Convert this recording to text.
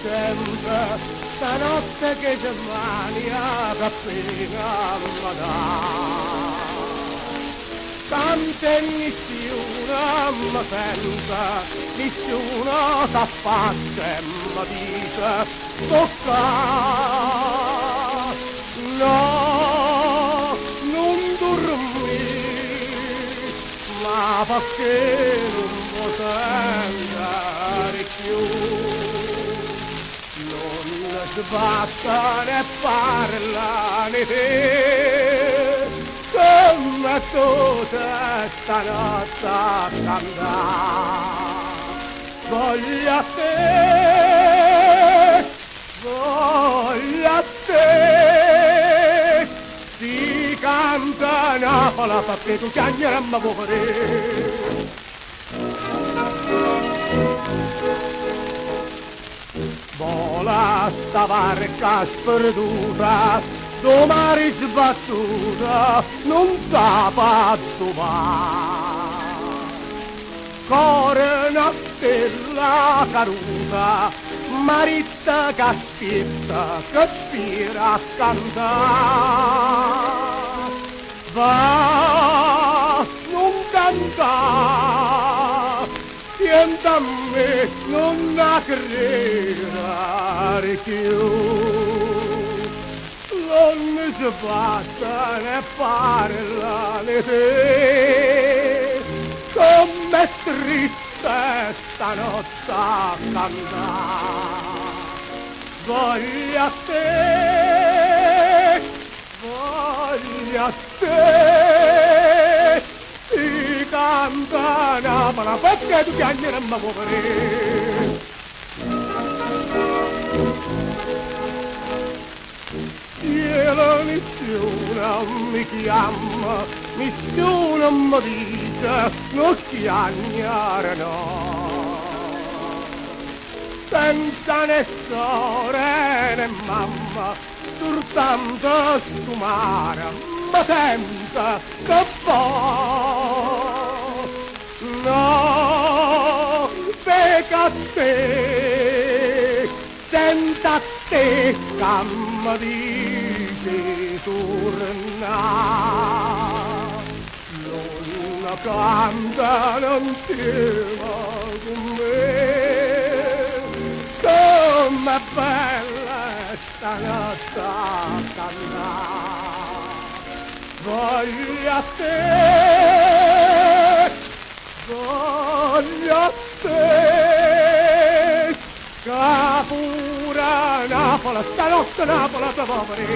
sempre, stanotte che c'è mania che appena mi dà. Tante nessuno mi sente, nessuno s'affaccia e mi dice tocca. No, non dormi, ma perché non può sentire più. Non sbatta né parla né te, come tutta stanotte a cantare. Voglio a te, si canta Napoli perché tu chiagnerammo fuori. Vola sta barca sperduta, domani sbattuta, non sa va. Core una stella caduta, maritta che aspetta, che spira a cantare. Va, non cantare, tienti a me, non a credere più. Non si basta né parla né te, com'è triste stanotte a cantare. Voglio a te, si canta Napoli perché tu piagneremmo fuori. Cielo nessuno mi chiama, nessuno mi dice non chiagnare no. Senza né sore né mamma, soltanto stu mare, ma senza che può. No, pecca a te, senza te camma di tornare. Non canta, non tema con me, com'è bella stanotte a cantare. Voglio a te, che pure Napoli, stanotte Napoli, poveri.